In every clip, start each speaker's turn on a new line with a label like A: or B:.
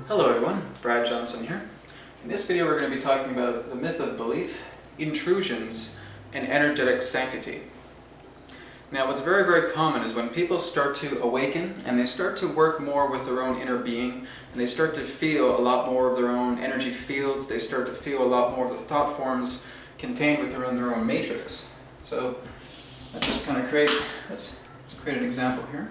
A: Hello everyone, Brad Johnson here. In this video we're going to be talking about the myth of belief, intrusions, and energetic sanctity. Now what's very, very common is when people start to awaken and they start to work more with their own inner being and they start to feel a lot more of their own energy fields, they start to feel a lot more of the thought forms contained within their own matrix. So let's just kind of create an example here.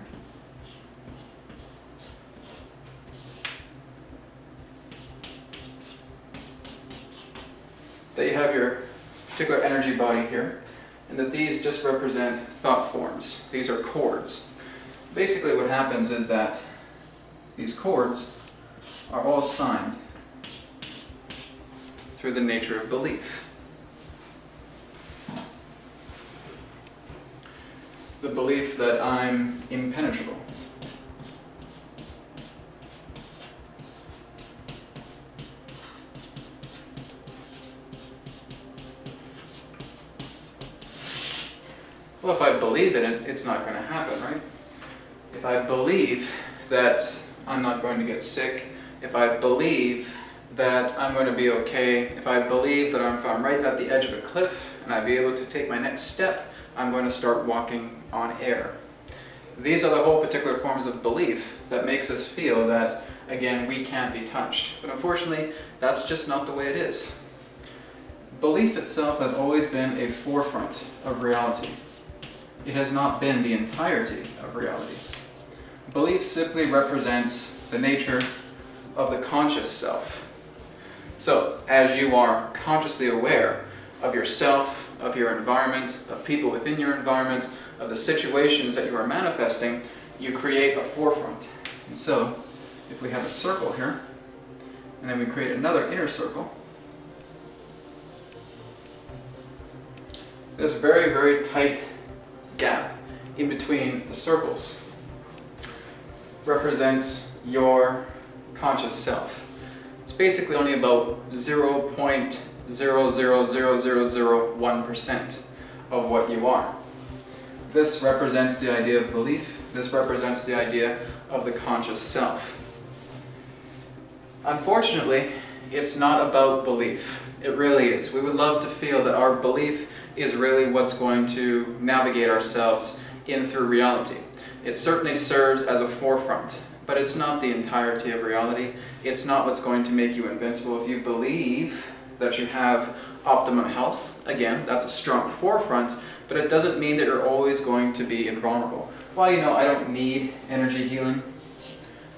A: That you have your particular energy body here, and that these just represent thought forms. These are chords. Basically what happens is that these chords are all signed through the nature of belief. The belief that I'm impenetrable. Well, if I believe in it, it's not going to happen, right? If I believe that I'm not going to get sick, if I believe that I'm going to be okay, if I believe that if I'm right at the edge of a cliff and I'd be able to take my next step, I'm going to start walking on air. These are the whole particular forms of belief that makes us feel that, again, we can't be touched. But unfortunately, that's just not the way it is. Belief itself has always been a forefront of reality. It has not been the entirety of reality. Belief simply represents the nature of the conscious self. So, as you are consciously aware of yourself, of your environment, of people within your environment, of the situations that you are manifesting, you create a forefront. And so, if we have a circle here, and then we create another inner circle, this very, very tight gap in between the circles represents your conscious self. It's basically only about 0.00001% of what you are. This represents the idea of belief. This represents the idea of the conscious self. Unfortunately, it's not about belief. It really is. We would love to feel that our belief is really what's going to navigate ourselves in through reality. It certainly serves as a forefront, but it's not the entirety of reality. It's not what's going to make you invincible. If you believe that you have optimum health, again, that's a strong forefront, but it doesn't mean that you're always going to be invulnerable. Well, you know, I don't need energy healing.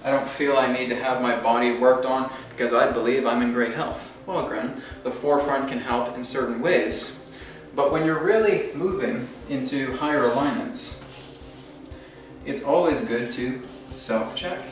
A: I don't feel I need to have my body worked on because I believe I'm in great health. Well, again, the forefront can help in certain ways. But when you're really moving into higher alignments, it's always good to self-check.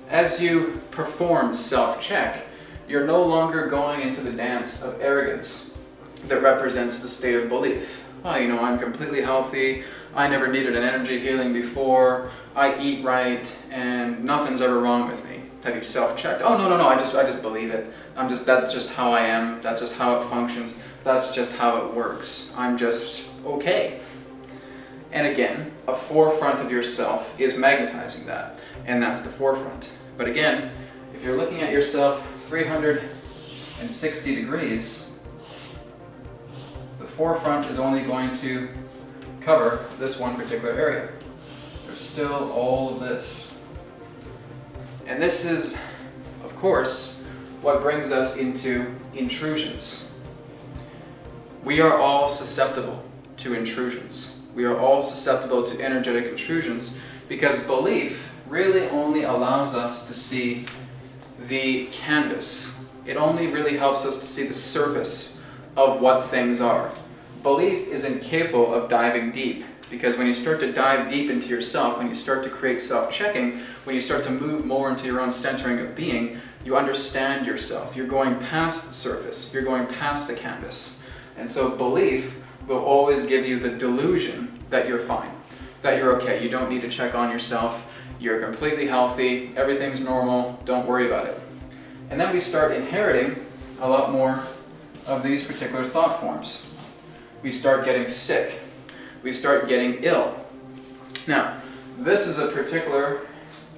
A: As you perform self-check, you're no longer going into the dance of arrogance that represents the state of belief. Oh, you know, I'm completely healthy, I never needed an energy healing before, I eat right, and nothing's ever wrong with me. Have you self-checked? Oh, no, I just believe it. That's just how I am, that's just how it functions, that's just how it works. I'm just okay. And again, a forefront of yourself is magnetizing that, and that's the forefront. But again, if you're looking at yourself 360 degrees, the forefront is only going to cover this one particular area. There's still all of this. And this is, of course, what brings us into intrusions. We are all susceptible to intrusions. We are all susceptible to energetic intrusions because belief really only allows us to see the canvas. It only really helps us to see the surface of what things are. Belief is incapable of diving deep, because when you start to dive deep into yourself, when you start to create self-checking, when you start to move more into your own centering of being, you understand yourself. You're going past the surface. You're going past the canvas. And so belief will always give you the delusion that you're fine, that you're okay. You don't need to check on yourself. You're completely healthy. Everything's normal. Don't worry about it. And then we start inheriting a lot more of these particular thought forms. we start getting sick, we start getting ill. Now, this is a particular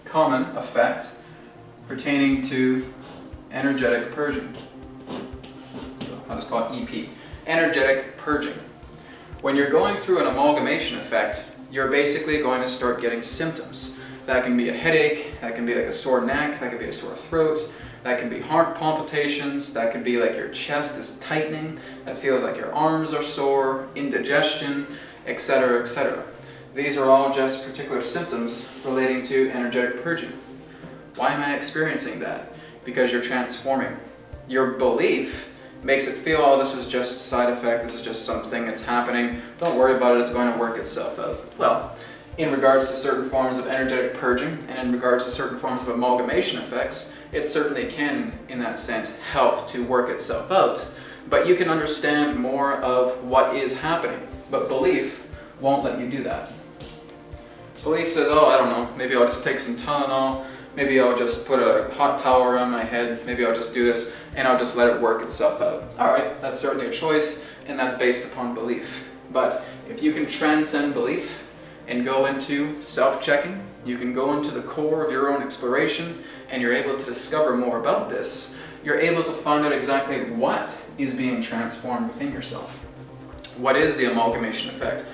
A: common effect pertaining to energetic purging. So I'll just call it EP, energetic purging. When you're going through an amalgamation effect, you're basically going to start getting symptoms. That can be a headache, that can be like a sore neck, that can be a sore throat, that can be heart palpitations, that can be like your chest is tightening, that feels like your arms are sore, indigestion, etc., etc. These are all just particular symptoms relating to energetic purging. Why am I experiencing that? Because you're transforming. Your belief makes it feel, oh, this is just a side effect, this is just something that's happening, don't worry about it, it's going to work itself out. Well, in regards to certain forms of energetic purging and in regards to certain forms of amalgamation effects, it certainly can, in that sense, help to work itself out. But you can understand more of what is happening. But belief won't let you do that. Belief says, oh, I don't know, maybe I'll just take some Tylenol, maybe I'll just put a hot towel around my head, maybe I'll just do this, and I'll just let it work itself out. All right, that's certainly a choice, and that's based upon belief. But if you can transcend belief and go into self-checking, you can go into the core of your own exploration, and you're able to discover more about this, you're able to find out exactly what is being transformed within yourself. What is the amalgamation effect?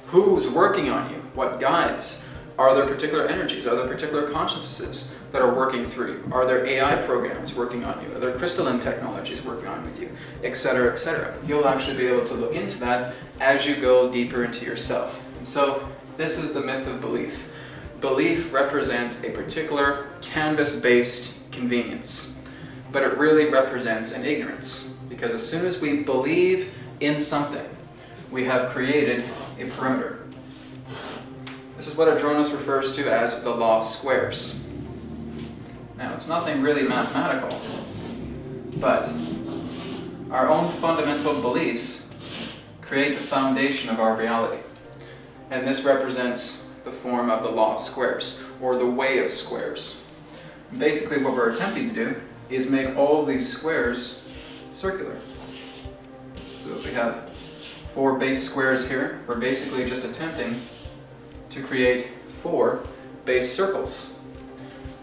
A: Who's working on you? What guides? Are there particular energies? Are there particular consciousnesses that are working through you? Are there AI programs working on you? Are there crystalline technologies working on with you? Etc., etc. You'll actually be able to look into that as you go deeper into yourself. And so this is the myth of belief. Belief represents a particular canvas-based convenience, but it really represents an ignorance, because as soon as we believe in something, we have created a perimeter. This is what Adronis refers to as the law of squares. Now, it's nothing really mathematical, but our own fundamental beliefs create the foundation of our reality. And this represents the form of the law of squares, or the way of squares. And basically what we're attempting to do is make all of these squares circular. So if we have 4 base squares here, we're basically just attempting to create 4 base circles.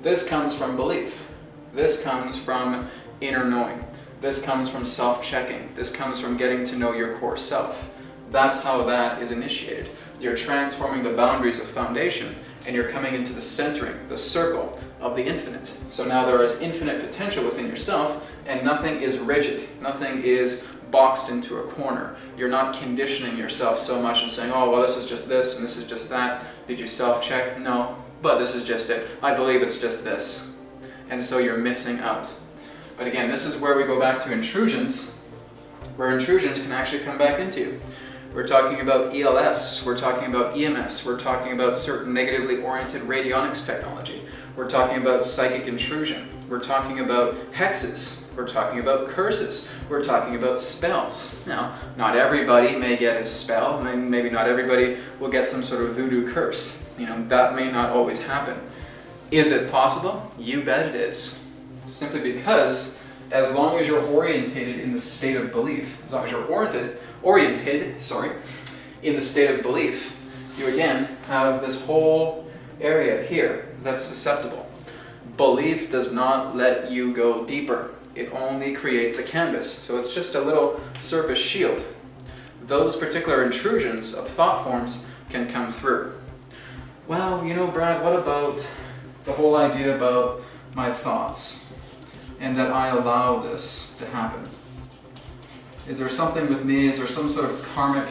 A: This comes from belief. This comes from inner knowing. This comes from self-checking. This comes from getting to know your core self. That's how that is initiated. You're transforming the boundaries of foundation, and you're coming into the centering, the circle of the infinite. So now there is infinite potential within yourself, and nothing is rigid. Nothing is boxed into a corner. You're not conditioning yourself so much and saying, oh, well, this is just this and this is just that. Did you self-check? No, but this is just it. I believe it's just this. And so you're missing out. But again, this is where we go back to intrusions, where intrusions can actually come back into. We're talking about ELFs, we're talking about EMFs, we're talking about certain negatively oriented radionics technology. We're talking about psychic intrusion. We're talking about hexes. We're talking about curses. We're talking about spells. Now, not everybody may get a spell. Maybe not everybody will get some sort of voodoo curse. You know, that may not always happen. Is it possible? You bet it is. Simply because as long as you're orientated in the state of belief, as long as you're oriented in the state of belief, you again have this whole area here that's susceptible. Belief does not let you go deeper. It only creates a canvas. So it's just a little surface shield. Those particular intrusions of thought forms can come through. Well, you know, Brad, what about the whole idea about my thoughts and that I allow this to happen? Is there something with me? Is there some sort of karmic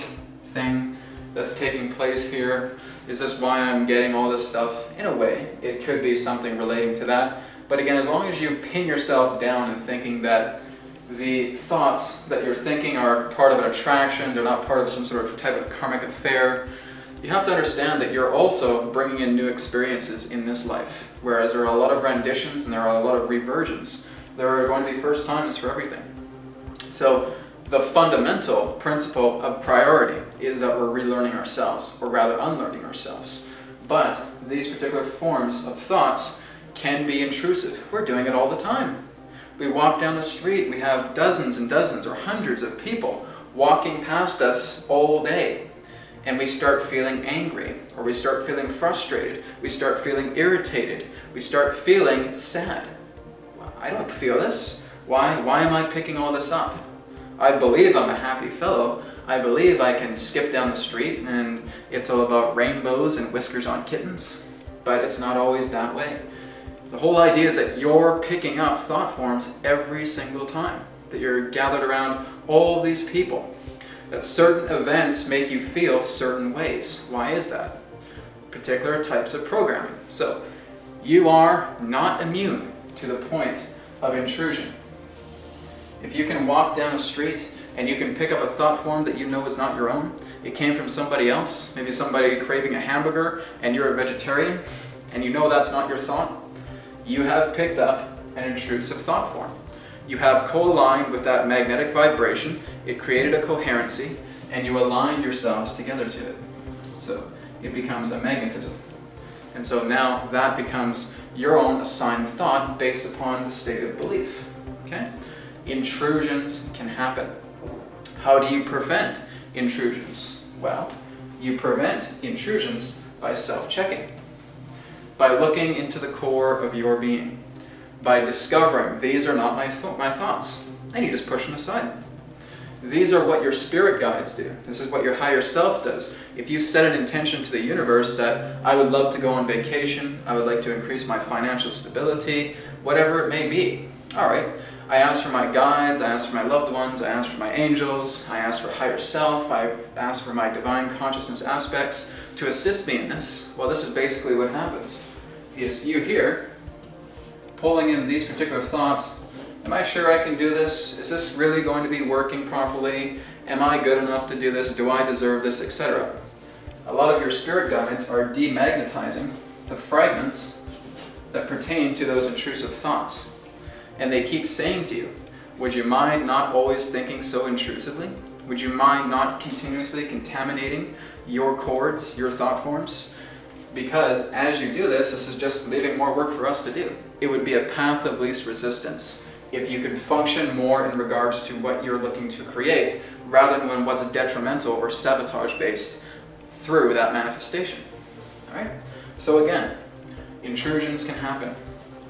A: thing that's taking place here? Is this why I'm getting all this stuff? In a way, it could be something relating to that. But again, as long as you pin yourself down in thinking that the thoughts that you're thinking are part of an attraction, they're not part of some sort of type of karmic affair, you have to understand that you're also bringing in new experiences in this life. Whereas there are a lot of renditions and there are a lot of reversions. There are going to be first times for everything. So the fundamental principle of priority is that we're relearning ourselves, or rather unlearning ourselves. But these particular forms of thoughts can be intrusive. We're doing it all the time. We walk down the street, we have dozens and dozens or hundreds of people walking past us all day, and we start feeling angry, or we start feeling frustrated, we start feeling irritated, we start feeling sad. I don't feel this. Why am I picking all this up? I believe I'm a happy fellow. I believe I can skip down the street and it's all about rainbows and whiskers on kittens, but it's not always that way. The whole idea is that you're picking up thought forms every single time, that you're gathered around all these people, that certain events make you feel certain ways. Why is that? Particular types of programming. So you are not immune to the point of intrusion. If you can walk down a street and you can pick up a thought form that you know is not your own, it came from somebody else, maybe somebody craving a hamburger and you're a vegetarian, and you know that's not your thought, you have picked up an intrusive thought form. You have co-aligned with that magnetic vibration, it created a coherency, and you aligned yourselves together to it. So it becomes a magnetism. And so now that becomes your own assigned thought based upon the state of belief. Okay? Intrusions can happen. How do you prevent intrusions? Well, you prevent intrusions by self-checking, by looking into the core of your being, by discovering these are not my thoughts, and you just push them aside. These are what your spirit guides do. This is what your higher self does. If you set an intention to the universe that I would love to go on vacation, I would like to increase my financial stability, whatever it may be. All right, I ask for my guides, I ask for my loved ones, I ask for my angels, I ask for higher self, I ask for my divine consciousness aspects to assist me in this. Well, this is basically what happens. Is you here, pulling in these particular thoughts. Am I sure I can do this? Is this really going to be working properly? Am I good enough to do this? Do I deserve this? Etc. A lot of your spirit guides are demagnetizing the fragments that pertain to those intrusive thoughts. And they keep saying to you, would you mind not always thinking so intrusively? Would you mind not continuously contaminating your cords, your thought forms? Because as you do this, this is just leaving more work for us to do. It would be a path of least resistance if you could function more in regards to what you're looking to create, rather than what's detrimental or sabotage based through that manifestation. All right? So again, intrusions can happen.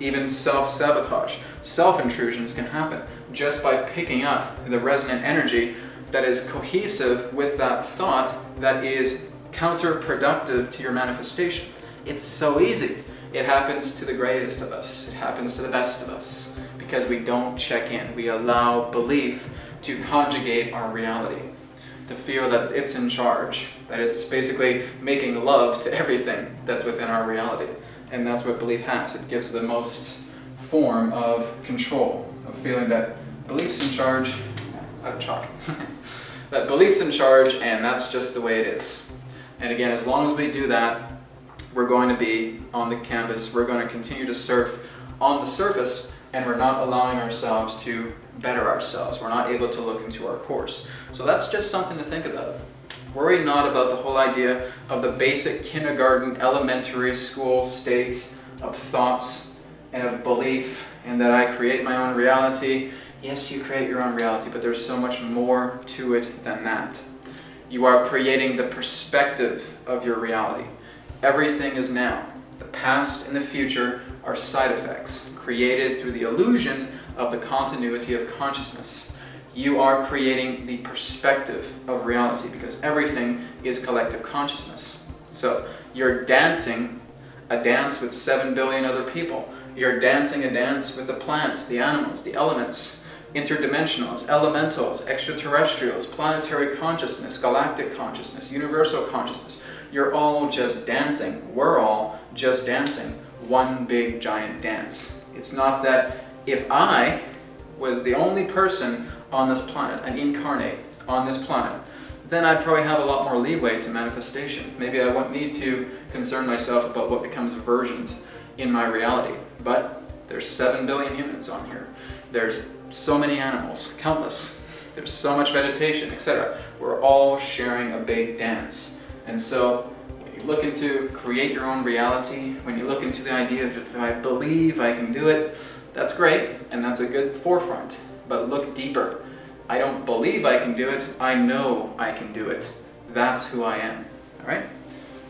A: Even self-sabotage, self-intrusions can happen just by picking up the resonant energy that is cohesive with that thought that is counterproductive to your manifestation. It's so easy. It happens to the greatest of us. It happens to the best of us because we don't check in. We allow belief to conjugate our reality, to feel that it's in charge, that it's basically making love to everything that's within our reality. And that's what belief has. It gives the most form of control, of feeling that belief's in charge, out of chalk, that belief's in charge and that's just the way it is. And again, as long as we do that, we're going to be on the canvas, we're going to continue to surf on the surface, and we're not allowing ourselves to better ourselves. We're not able to look into our course. So that's just something to think about. Worry not about the whole idea of the basic kindergarten, elementary school states of thoughts and of belief, and that I create my own reality. Yes, you create your own reality, but there's so much more to it than that. You are creating the perspective of your reality. Everything is now. The past and the future are side effects created through the illusion of the continuity of consciousness. You are creating the perspective of reality because everything is collective consciousness. So you're dancing a dance with 7 billion other people. You're dancing a dance with the plants, the animals, the elements, interdimensionals, elementals, extraterrestrials, planetary consciousness, galactic consciousness, universal consciousness. You're all just dancing. We're all just dancing one big giant dance. It's not that if I was the only person on this planet, an incarnate on this planet, then I'd probably have a lot more leeway to manifestation. Maybe I wouldn't need to concern myself about what becomes versioned in my reality. But there's 7 billion humans on here. There's so many animals, countless. There's so much vegetation, etc. We're all sharing a big dance. And so when you look into create your own reality, when you look into the idea of if I believe I can do it, that's great, and that's a good forefront. But look deeper. I don't believe I can do it, I know I can do it. That's who I am, all right?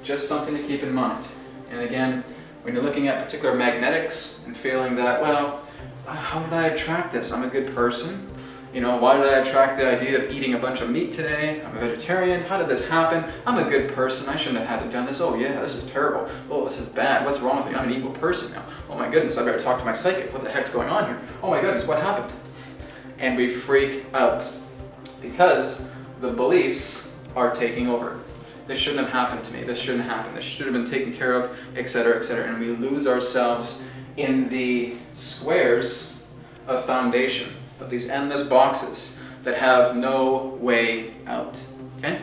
A: Just something to keep in mind. And again, when you're looking at particular magnetics and feeling that, well, how did I attract this? I'm a good person. You know, why did I attract the idea of eating a bunch of meat today? I'm a vegetarian. How did this happen? I'm a good person. I shouldn't have had to have done this. Oh yeah, this is terrible. Oh, this is bad. What's wrong with me? I'm an evil person now. Oh my goodness, I better talk to my psychic. What the heck's going on here? Oh my goodness, what happened? And we freak out because the beliefs are taking over. This shouldn't have happened to me. This shouldn't happen. This should have been taken care of, etc., etc. And we lose ourselves in the squares of foundation, of these endless boxes that have no way out, okay?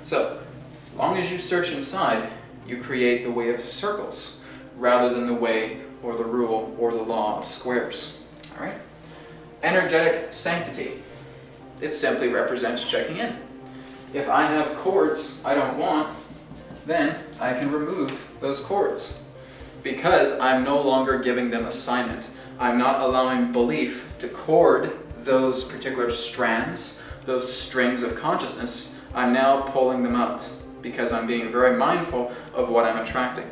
A: So, as long as you search inside, you create the way of circles rather than the way or the rule or the law of squares, all right? Energetic sanctity. It simply represents checking in. If I have cords I don't want, then I can remove those cords because I'm no longer giving them assignment. I'm not allowing belief to cord those particular strands, those strings of consciousness. I'm now pulling them out because I'm being very mindful of what I'm attracting.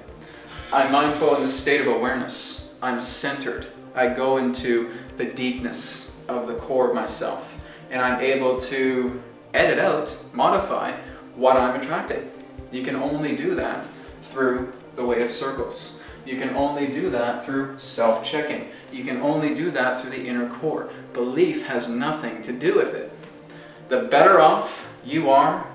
A: I'm mindful in the state of awareness. I'm centered. I go into the deepness of the core of myself, and I'm able to edit out, modify what I'm attracting. You can only do that through the way of circles. You can only do that through self-checking. You can only do that through the inner core. Belief has nothing to do with it. The better off you are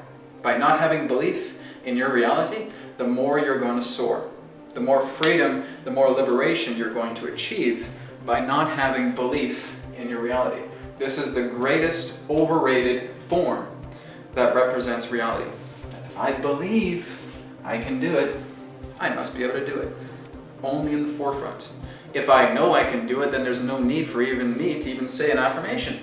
A: by not having belief in your reality, the more you're going to soar. The more freedom, the more liberation you're going to achieve by not having belief in your reality. This is the greatest overrated form that represents reality. If I believe I can do it, I must be able to do it. Only in the forefront. If I know I can do it, then there's no need for even me to even say an affirmation.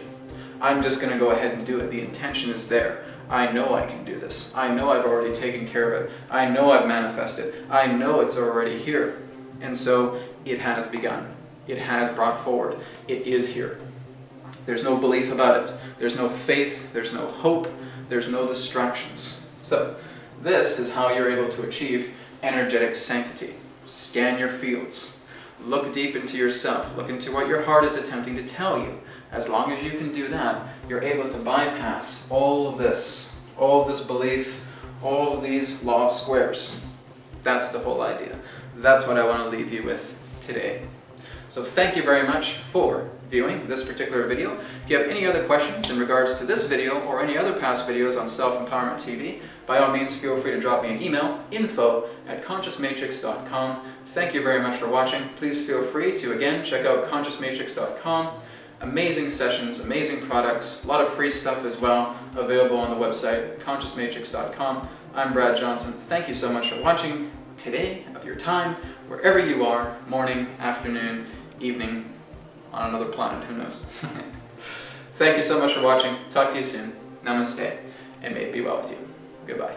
A: I'm just going to go ahead and do it. The intention is there. I know I can do this. I know I've already taken care of it. I know I've manifested. I know it's already here. And so it has begun. It has brought forward. It is here. There's no belief about it. There's no faith. There's no hope. There's no distractions. So this is how you're able to achieve energetic sanctity. Scan your fields. Look deep into yourself. Look into what your heart is attempting to tell you. As long as you can do that, you're able to bypass all of this belief, all of these law of squares. That's the whole idea. That's what I want to leave you with today. So thank you very much for viewing this particular video. If you have any other questions in regards to this video or any other past videos on Self-Empowerment TV, by all means feel free to drop me an email, info@consciousmatrix.com. Thank you very much for watching. Please feel free to again check out consciousmatrix.com. Amazing sessions, amazing products, a lot of free stuff as well available on the website consciousmatrix.com. I'm Brad Johnson. Thank you so much for watching today of your time, wherever you are, morning, afternoon, evening, on another planet, who knows. Thank you so much for watching. Talk to you soon. Namaste, and may it be well with you. Goodbye.